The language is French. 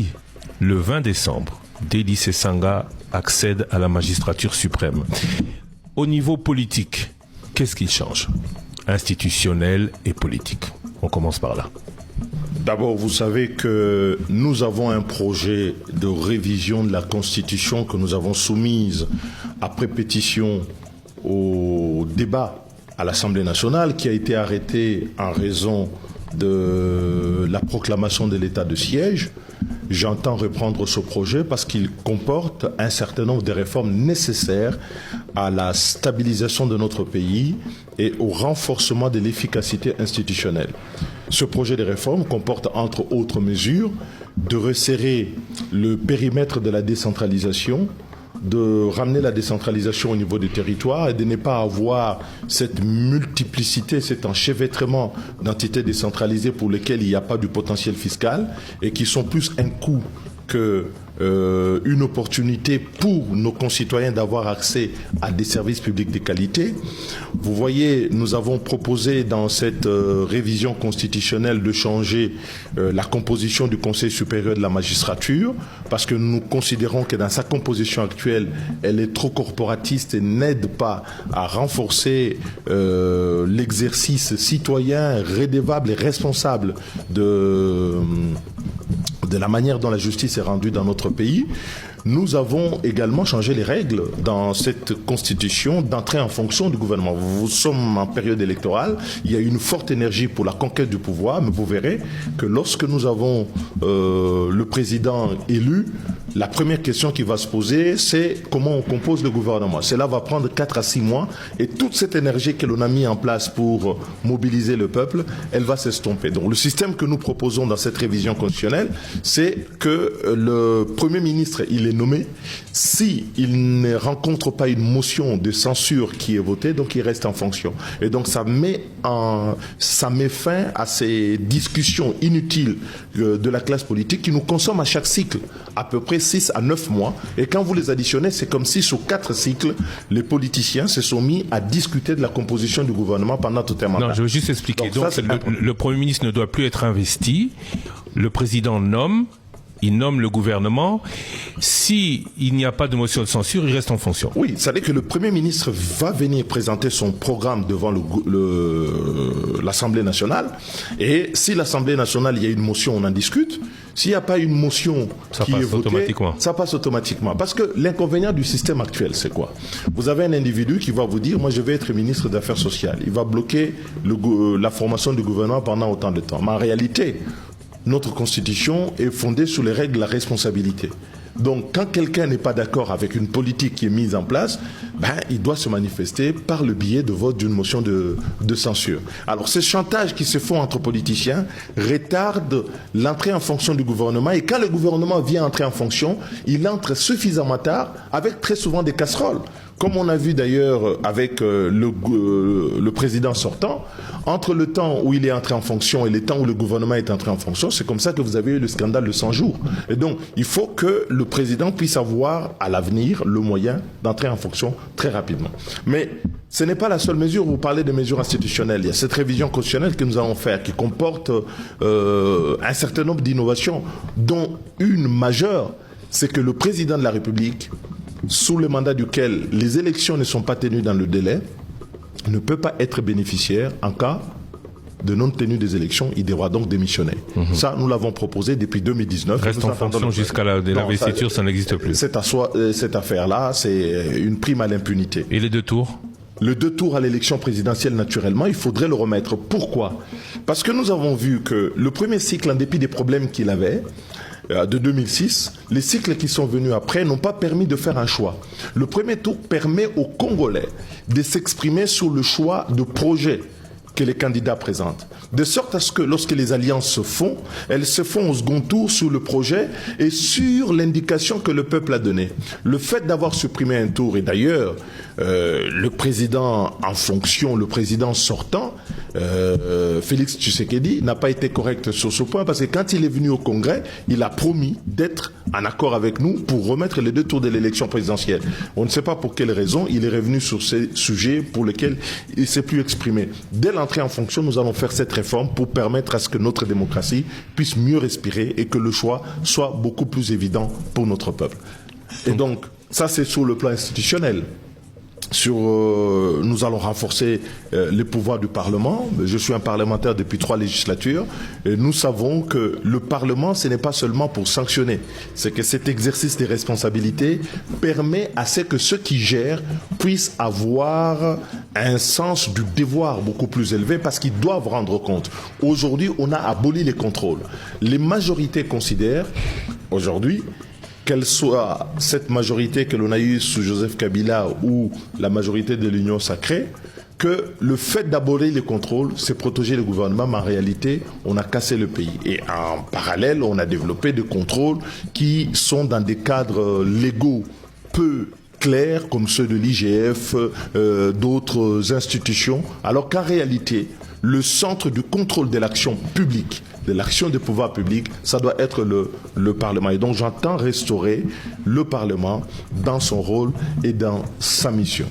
si le 20 décembre, Dédi Sesanga accède à la magistrature suprême, au niveau politique, qu'est-ce qu'il change? Institutionnel et politique. On commence par là. D'abord, vous savez que nous avons un projet de révision de la Constitution que nous avons soumise après pétition au débat à l'Assemblée nationale, qui a été arrêté en raison de la proclamation de l'état de siège. J'entends reprendre ce projet parce qu'il comporte un certain nombre de réformes nécessaires à la stabilisation de notre pays et au renforcement de l'efficacité institutionnelle. Ce projet de réforme comporte, entre autres mesures, de resserrer le périmètre de la décentralisation, de ramener la décentralisation au niveau des territoires et de ne pas avoir cette multiplicité, cet enchevêtrement d'entités décentralisées pour lesquelles il n'y a pas du potentiel fiscal et qui sont plus un coût que une opportunité pour nos concitoyens d'avoir accès à des services publics de qualité. Vous voyez, nous avons proposé dans cette révision constitutionnelle de changer la composition du Conseil supérieur de la magistrature parce que nous considérons que dans sa composition actuelle, elle est trop corporatiste et n'aide pas à renforcer l'exercice citoyen, redevable et responsable de la manière dont la justice est rendue dans notre pays. Nous avons également changé les règles dans cette constitution d'entrée en fonction du gouvernement. Nous sommes en période électorale, il y a une forte énergie pour la conquête du pouvoir, mais vous verrez que lorsque nous avons le président élu, la première question qui va se poser, c'est comment on compose le gouvernement. Cela va prendre 4 à 6 mois et toute cette énergie que l'on a mis en place pour mobiliser le peuple, elle va s'estomper. Donc le système que nous proposons dans cette révision constitutionnelle, c'est que le Premier ministre, il est nommé. Si il ne rencontre pas une motion de censure qui est votée, donc il reste en fonction. Et donc ça met fin à ces discussions inutiles de la classe politique qui nous consomment à chaque cycle à peu près 6 à 9 mois. Et quand vous les additionnez, c'est comme si sur 4 cycles, les politiciens se sont mis à discuter de la composition du gouvernement pendant tout un mandat. Non, je veux juste expliquer. Donc le Premier ministre ne doit plus être investi. Le président il nomme le gouvernement. Si il n'y a pas de motion de censure, il reste en fonction. Oui, ça veut dire que le Premier ministre va venir présenter son programme devant l'Assemblée nationale. Et si l'Assemblée nationale, il y a une motion, on en discute. S'il n'y a pas une motion qui est votée, ça passe automatiquement. Parce que l'inconvénient du système actuel, c'est quoi? Vous avez un individu qui va vous dire, moi je vais être ministre des Affaires sociales. Il va bloquer la formation du gouvernement pendant autant de temps. Mais en réalité, notre Constitution est fondée sur les règles de la responsabilité. Donc, quand quelqu'un n'est pas d'accord avec une politique qui est mise en place, il doit se manifester par le biais de vote d'une motion de censure. Alors, ces chantages qui se font entre politiciens retardent l'entrée en fonction du gouvernement. Et quand le gouvernement vient entrer en fonction, il entre suffisamment tard, avec très souvent des casseroles. Comme on a vu d'ailleurs avec le président sortant, entre le temps où il est entré en fonction et le temps où le gouvernement est entré en fonction, c'est comme ça que vous avez eu le scandale de 100 jours. Et donc, il faut que le président puisse avoir à l'avenir le moyen d'entrer en fonction très rapidement. Mais ce n'est pas la seule mesure. Vous parlez de mesures institutionnelles. Il y a cette révision constitutionnelle que nous allons faire qui comporte un certain nombre d'innovations, dont une majeure, c'est que le président de la République, sous le mandat duquel les élections ne sont pas tenues dans le délai, ne peut pas être bénéficiaire en cas de non-tenue des élections. Il devra donc démissionner. Ça, nous l'avons proposé depuis 2019. Reste en fonction jusqu'à l'investiture, ça n'existe plus. Cette affaire-là, c'est une prime à l'impunité. Et les 2 tours ? Le 2 tours à l'élection présidentielle, naturellement, il faudrait le remettre. Pourquoi? Parce que nous avons vu que le premier cycle, en dépit des problèmes qu'il avait, de 2006, les cycles qui sont venus après n'ont pas permis de faire un choix. Le premier tour permet aux Congolais de s'exprimer sur le choix de projet que les candidats présentent. De sorte à ce que lorsque les alliances se font, elles se font au second tour sur le projet et sur l'indication que le peuple a donnée. Le fait d'avoir supprimé un tour, et d'ailleurs, le président en fonction, le président sortant, Félix Tshisekedi, n'a pas été correct sur ce point parce que quand il est venu au Congrès, il a promis d'être en accord avec nous pour remettre les 2 tours de l'élection présidentielle. On ne sait pas pour quelle raison il est revenu sur ces sujets pour lesquels il ne s'est plus exprimé. Dès l'entrée en fonction, nous allons faire cette réforme pour permettre à ce que notre démocratie puisse mieux respirer et que le choix soit beaucoup plus évident pour notre peuple. Et donc, ça c'est sur le plan institutionnel. Nous allons renforcer les pouvoirs du Parlement. Je suis un parlementaire depuis 3 législatures. Et nous savons que le Parlement, ce n'est pas seulement pour sanctionner. C'est que cet exercice des responsabilités permet à ce que ceux qui gèrent puissent avoir un sens du devoir beaucoup plus élevé parce qu'ils doivent rendre compte. Aujourd'hui, on a aboli les contrôles. Les majorités considèrent, aujourd'hui, quelle soit cette majorité que l'on a eue sous Joseph Kabila ou la majorité de l'Union sacrée, que le fait d'abolir les contrôles, c'est protéger le gouvernement, mais en réalité, on a cassé le pays. Et en parallèle, on a développé des contrôles qui sont dans des cadres légaux peu clairs, comme ceux de l'IGF, d'autres institutions, alors qu'en réalité, le centre du contrôle de l'action publique, de l'action des pouvoirs publics, ça doit être le Parlement. Et donc j'entends restaurer le Parlement dans son rôle et dans sa mission.